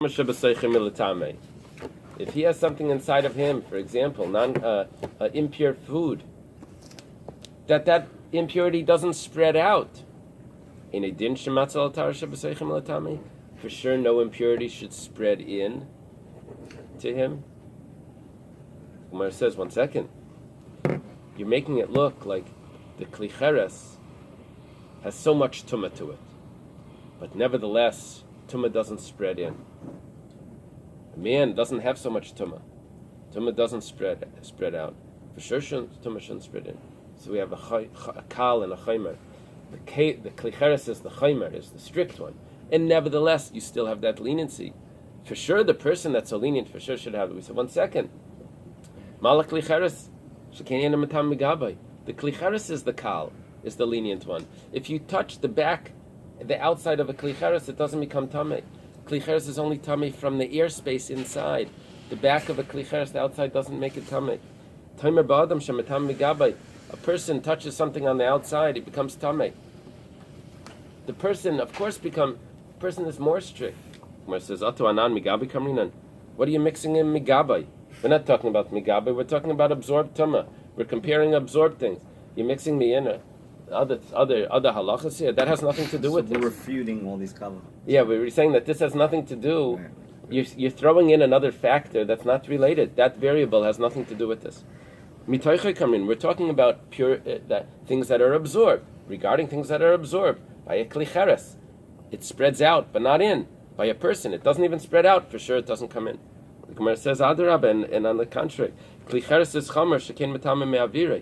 If he has something inside of him, for example, impure food, that impurity doesn't spread out. For sure, no impurity should spread in to him. Umar says, 1 second. You're making it look like the klicheres has so much tumah to it, but nevertheless, tumah doesn't spread in. A man doesn't have so much tumah. Tumah doesn't spread out. For sure, tumah shouldn't spread in. So we have a kal and a chaymer. The klicheres is the chaymer, is the strict one, and nevertheless, you still have that leniency. For sure, the person that's so lenient, for sure should have it. We said, 1 second. Malak klicheres. The klicheres is the kal, is the lenient one. If you touch the back, the outside of a klicheres, it doesn't become tamei. Klicheres is only tamei from the airspace inside. The back of a klicheres, the outside doesn't make it tamei. Tamer ba'adam shematam migabai. A person touches something on the outside, it becomes tamei. The person, of course, person is more strict. Where it says, Atu anan migabai kamrinan. What are you mixing in migabai? We're not talking about migabai, we're talking about absorbed tumah. We're comparing absorbed things. You're mixing me in other halachas here. That has nothing to do with this. We're refuting all these kabbal. Yeah, we're saying that this has nothing to do. You're throwing in another factor that's not related. That variable has nothing to do with this. Mitoichai kamrin. We're talking about pure things that are absorbed. Regarding things that are absorbed by a klicheres, it spreads out, but not in. By a person, it doesn't even spread out. For sure, it doesn't come in. The Gemara says, Adarabah, and on the contrary, klicheres is chamer shekin metameh me'avirei.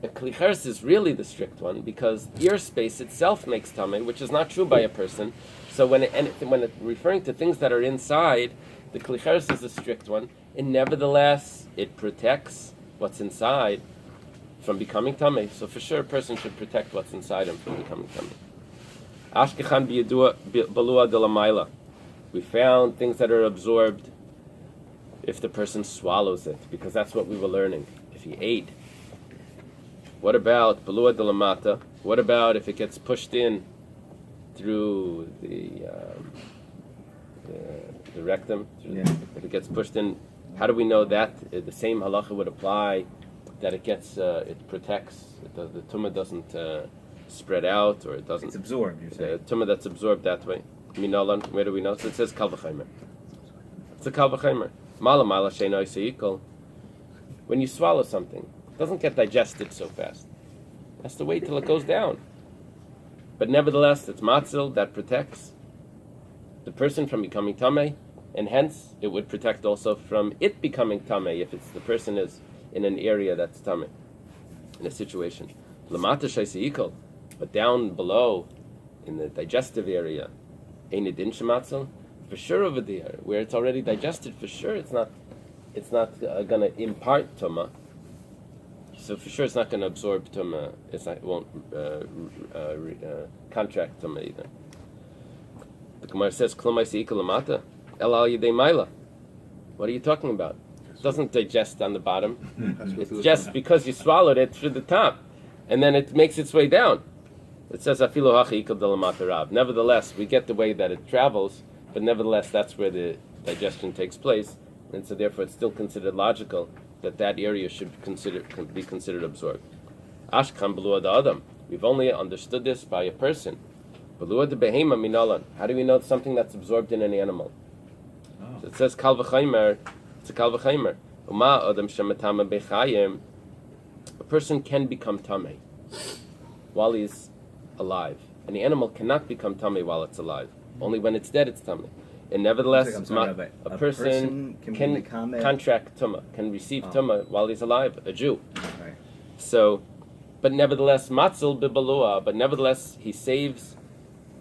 A klicheres is really the strict one because ear space itself makes tameh, which is not true by a person. So when it's referring to things that are inside, the klicheres is the strict one, and nevertheless it protects what's inside from becoming tameh. So for sure, a person should protect what's inside him from becoming tameh. Ashkechan b'yedua balua de la maila. We found things that are absorbed if the person swallows it, because that's what we were learning. If he ate. What about balua de la mata? What about if it gets pushed in through the rectum? If it gets pushed in, how do we know that the same halacha would apply? That it gets, it protects, the tumah doesn't spread out, or it doesn't. It's absorbed. You're saying. The tumah that's absorbed that way. Minalan, where do we know? So it says kal v'chaymer. It's a kal v'chaymer. Mala she'no yisayikol. When you swallow something, it doesn't get digested so fast. It has to wait till it goes down. But nevertheless, it's matzil that protects the person from becoming tamei, and hence it would protect also from it becoming tamei if the person is in an area that's tamei, in a situation. Lamata she'isayikol, but down below, in the digestive area, ain't it in shematzil? For sure over there, where it's already digested, for sure it's not going to impart tumah. So for sure it's not going to absorb tumah. It won't contract tumah either. The Gemara says, "Klomai seikol lamata, el al yedei maila." What are you talking about? It doesn't digest on the bottom. It's just because you swallowed it through the top, and then it makes its way down. It says, "Afilu hachi ikol de lamata rab." Nevertheless, we get the way that it travels, but nevertheless, that's where the digestion takes place, and so therefore, it's still considered logical that area should be considered absorbed. Ashkan belua da adam. We've only understood this by a person. Belua de behema minalan. How do we know something that's absorbed in an animal? So it says kal v'chaymer. It's a kal v'chaymer. Uma adam shematama bechayim. A person can become tamei while he's alive. An animal cannot become tamei while it's alive. Only when it's dead, it's tamei. And nevertheless, a person can contract tumah, can receive tumah while he's alive, a Jew. Right. So, but nevertheless, matzil bibalua, but nevertheless, he saves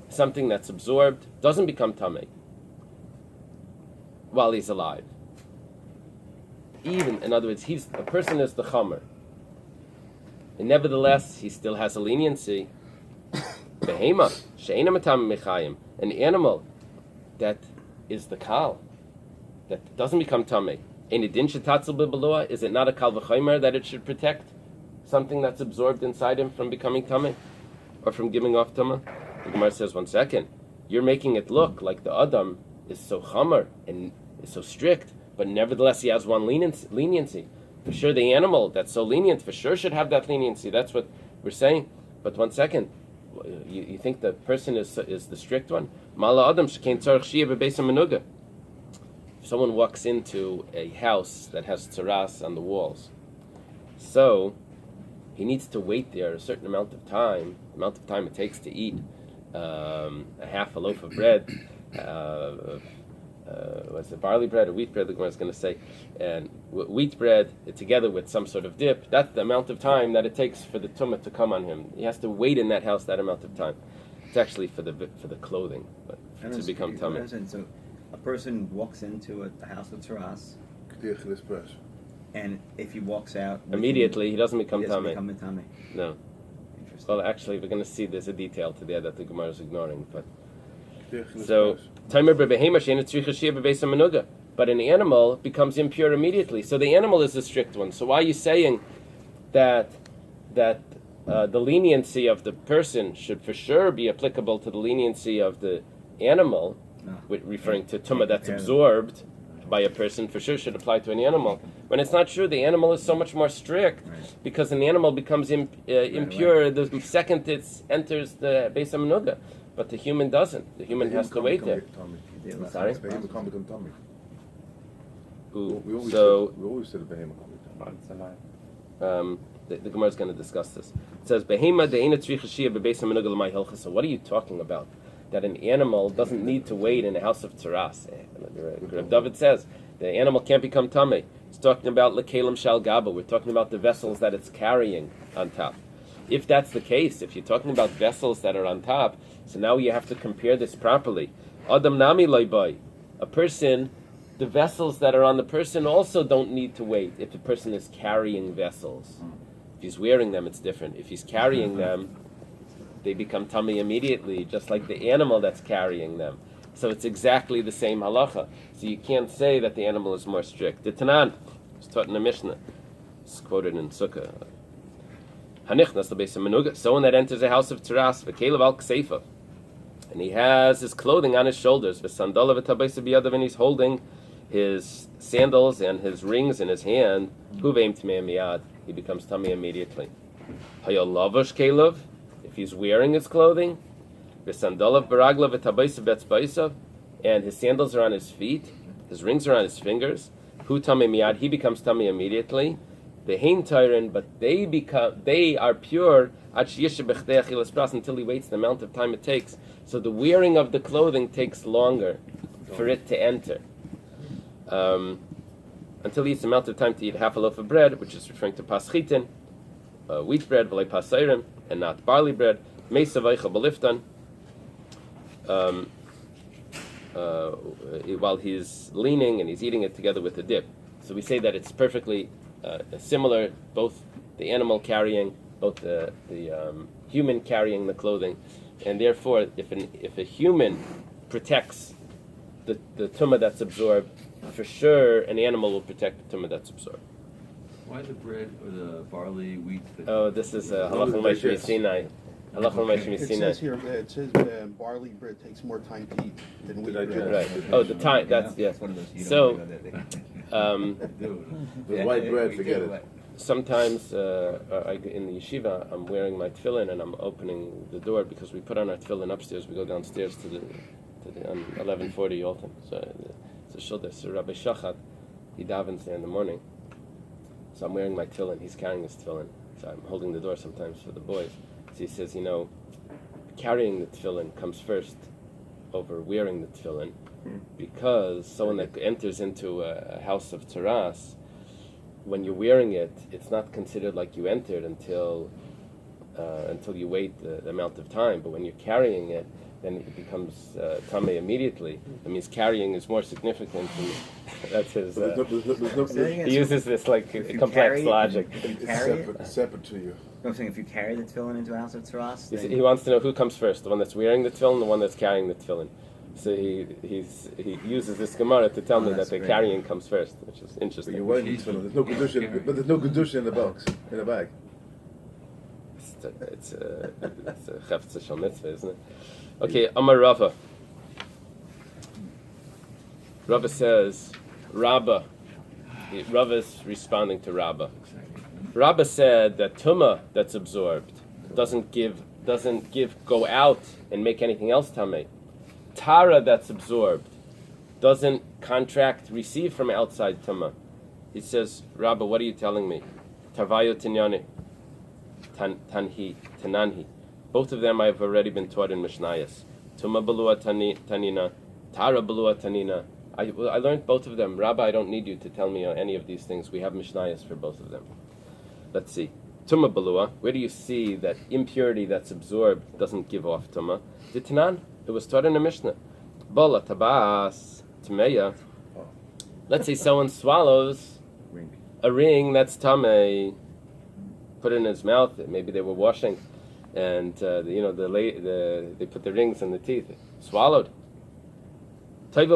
something that's absorbed, doesn't become tamei while he's alive. Even, in other words, a person is the chamer. And nevertheless, he still has a leniency. Behema, she'ena matam mechayim, an animal that is the kal, that doesn't become tamei. Is it not a kal v'chaymer that it should protect something that's absorbed inside him from becoming tamei, or from giving off tamei? The Gemara says, 1 second. you're making it look like the Adam is so chamer and is so strict, but nevertheless he has one leniency. For sure, the animal that's so lenient, for sure should have that leniency. That's what we're saying. But one second, you think the person is the strict one? Mala Adam shekein tzarich shiyeh bebeis hamenuga. If someone walks into a house that has tzaras on the walls, so he needs to wait there a certain amount of time it takes to eat a half a loaf of bread, what's it, barley bread or wheat bread, the Gemara is going to say, and wheat bread together with some sort of dip, that's the amount of time that it takes for the tumah to come on him. He has to wait in that house that amount of time. It's actually for the clothing, but to become tumah. So a person walks into a house with Taras, and if he walks out immediately, he doesn't become tummy. No. Interesting. Well, actually, we're going to see there's a detail to there that the Gemara is ignoring. But so, but an animal becomes impure immediately. So the animal is the strict one. So why are you saying that the leniency of the person should for sure be applicable to the leniency of the animal, referring to tumah that's absorbed by a person, for sure should apply to an animal? When it's not true, the animal is so much more strict, because an animal becomes impure the second it enters the Beis HaMenuga, but the human doesn't. The human has to wait there. Sorry? We always said a behema the Gemara is going to discuss this. It says, "Behema de'ena tzricha shiyah bebeis hamenuga l'may hilchos." So what are you talking about? That an animal doesn't need to wait in a house of tzaras. Rabbi David says the animal can't become tamei. It's talking about lekelim shal gaba. We're talking about the vessels that it's carrying on top. If that's the case, if you're talking about vessels that are on top, so now you have to compare this properly. Adam nami loy, a person, the vessels that are on the person also don't need to wait if the person is carrying vessels. If he's wearing them, it's different. If he's carrying them, they become tummy immediately, just like the animal that's carrying them. So it's exactly the same halacha. So you can't say that the animal is more strict. The Tanan is taught in the Mishnah. It's quoted in Sukkah. Hanichnas l'beis hamenuga, someone that enters a house of tzaras, v'kelev al kseifa, and he has his clothing on his shoulders, v'sandala v'tabeisa biyadav, and he's holding his sandals and his rings in his hand, huveim tmei miyad, he becomes tummy immediately. Hayal lavash kelev, if he's wearing his clothing, v'sandalav baraglav v'tabeisa betzbaisav, and his sandals are on his feet, his rings are on his fingers, hu tummy miyad, he becomes tummy immediately. The hein tyran, but they are pure until he waits the amount of time it takes. So the wearing of the clothing takes longer for it to enter. Until he eats the amount of time to eat half a loaf of bread, which is referring to paschitin, wheat bread, v'lei pasayrim, and not barley bread. Meisa vaycha beliftan. While he's leaning and he's eating it together with the dip. So we say that it's perfectly similar, both the animal carrying, both the human carrying the clothing, and therefore, if a human protects the tumah that's absorbed, for sure an animal will protect the tumah that's absorbed. Why the bread or the barley, wheat? This is halachah l'may Sinai. It says here, barley bread takes more time to eat than wheat bread. Right. Oh, the time. That's yes. So, the white bread, forget it. Sometimes in the yeshiva, I'm wearing my tefillin and I'm opening the door because we put on our tefillin upstairs. We go downstairs to the 1140 Yolton. So it's a shulder. So Rabbi Shachat, he davens there in the morning. So I'm wearing my tefillin. He's carrying his tefillin. So I'm holding the door sometimes for the boys. So he says, carrying the tefillin comes first over wearing the tefillin, because someone that enters into a house of tzaras, when you're wearing it, it's not considered like you entered until you wait the amount of time. But when you're carrying it, then it becomes tamei immediately. That means carrying is more significant. That's his. He uses this like complex logic. It's separate to you. I'm saying if you carry the tefillin into a house of tzaras, he wants to know who comes first, the one that's wearing the tefillin, the one that's carrying the tefillin. So he uses this Gemara to tell me that the carrying comes first, which is interesting. But you're wearing the tefillin. There's no kedusha in the box, in the bag. It's a chefetz shel mitzvah, isn't it? Okay, Amar Rava. Rabbi says, Rabbi is responding to Rabbi. Rabbi said that Tumah that's absorbed doesn't go out and make anything else Tameh. Tara that's absorbed doesn't receive from outside Tumah. He says, Rabbi, what are you telling me? Tarvayo Tinyani, Tananhi. Both of them I've already been taught in Mishnayos. Tumah Balua Tanina, Tara Balua Tanina. I learned both of them. Rabbi, I don't need you to tell me any of these things. We have Mishnayos for both of them. Let's see. Tumah Balua, where do you see that impurity that's absorbed doesn't give off Tumah? Ditanan, it was taught in a Mishnah. Bala Tabas, Tameya. Let's say someone swallows a ring that's Tameh, put it in his mouth, maybe they were washing, and they put the rings in the teeth, swallowed. It's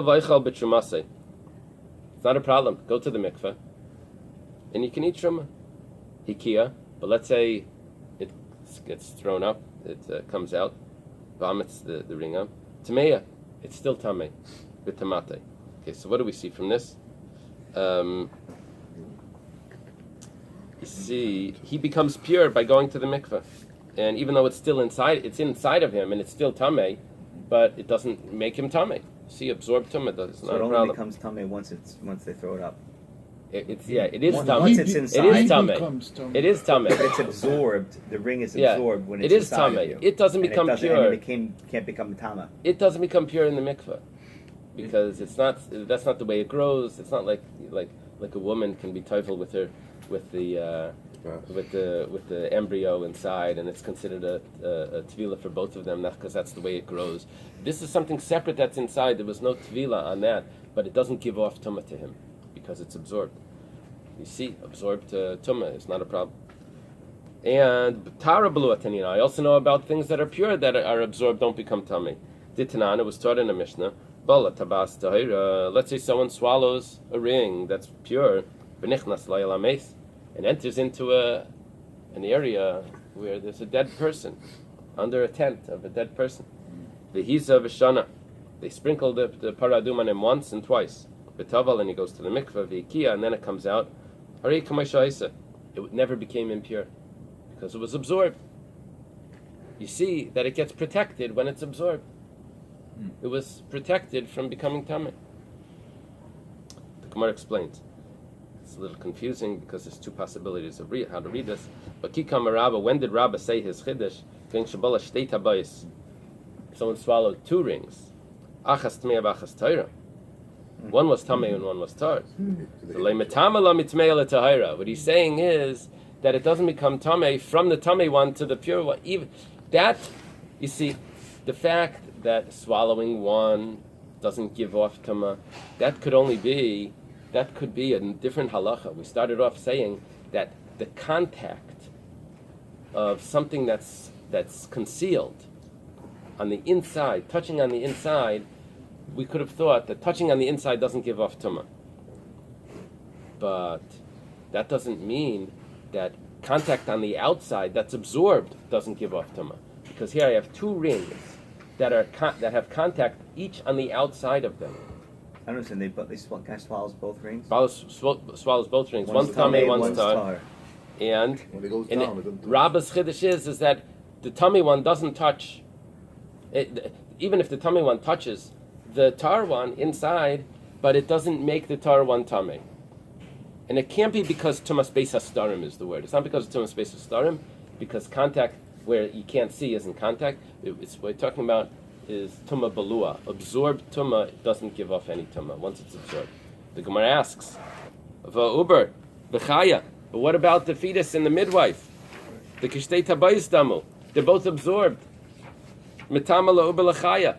not a problem. Go to the mikveh, and you can eat truma, hikia. But let's say it gets thrown up, it comes out, vomits the ring up. Tameya, it's still tameh, b'tamate. Okay, so what do we see from this? You see, he becomes pure by going to the mikveh, and even though it's inside of him, and it's still tameh, but it doesn't make him tameh. See, absorbed tumah does not a problem. So it only becomes tameh once they throw it up. It is tameh. Once it's inside, it is tameh. It is tameh. But it's absorbed. The ring is absorbed when it's inside of you. It doesn't become pure. And it can't become tameh. It doesn't become pure in the mikveh because it's not. That's not the way it grows. It's not like a woman can be teufel with the embryo inside, and it's considered a tvila for both of them, because that's the way it grows. This is something separate that's inside. There was no tvila on that, but it doesn't give off tumah to him because it's absorbed. You see, absorbed tumah is not a problem. And tara b'lu atanina. I also know about things that are pure that are absorbed, don't become tummy. Ditanan, it was taught in a Mishnah. Bala tabas tahira. Let's say someone swallows a ring that's pure, b'nichnas layal ames, and enters into an area where there's a dead person, under a tent of a dead person. V'hiza v'shana. They sprinkle the paradum on him once and twice. V'taval, and he goes to the mikveh, v'hikia, and then it comes out. Harei k'maisha isa. It never became impure because it was absorbed. You see that it gets protected when it's absorbed. It was protected from becoming tameh. The Gemara explains. It's a little confusing because there's two possibilities of how to read this. But Kikam Rabba, when did Rabba say his chiddush? Bais. Someone swallowed two rings. Achas tmei v'achas Torah. One was tamei and one was tar. What he's saying is that it doesn't become tamei from the tamei one to the pure one. Even that, you see, the fact that swallowing one doesn't give off tama, that could be a different halacha. We started off saying that the contact of something that's concealed on the inside, touching on the inside, we could have thought that touching on the inside doesn't give off tuma. But that doesn't mean that contact on the outside that's absorbed doesn't give off tuma. Because here I have two rings that have contact each on the outside of them. I don't understand. Guy swallows both rings. Swallows both rings. One's tamei, one's tar. And Rabba's chiddush is that the tummy one doesn't touch. Even if the tummy one touches the tar one inside, but it doesn't make the tar one tamei. And it can't be because tumas beis hastarim is the word. It's not because of tumas beis hastarim, because contact where you can't see isn't contact. What we're talking about is tumah balua. Absorbed tumah doesn't give off any tumah once it's absorbed. The Gemara asks, va'uber, v'chaya, but what about the fetus and the midwife? The kishtei tabayis damu. They're both absorbed. Mitama la'uber l'chaya.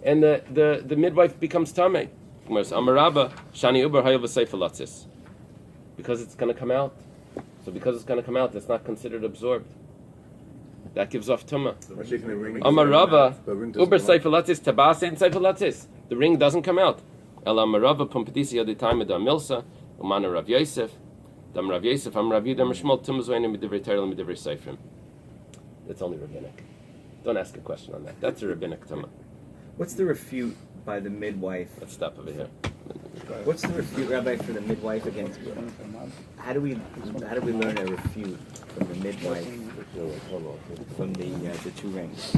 And the midwife becomes tamei. Amarabba shani uber hayav v'seifalatzis. Because it's going to come out. So because it's going to come out, it's not considered absorbed. That gives off tumah. Amarabba uber seifalatzis tabase and seifalatzis. The ring doesn't come out. El amarabba pumpedisi yaditayim da milsa umana Rav Yosef. Dam Rav Yosef am Rav Yudam Shmuel tumah zoyne midivrei Torah midivrei seifrim. That's only rabbinic. Don't ask a question on that. That's a rabbinic tumah. What's the refute by the midwife. Let's stop over here. What's the refute, Rabbi, for the midwife against? How do we learn a refute from the midwife from the 2 rings?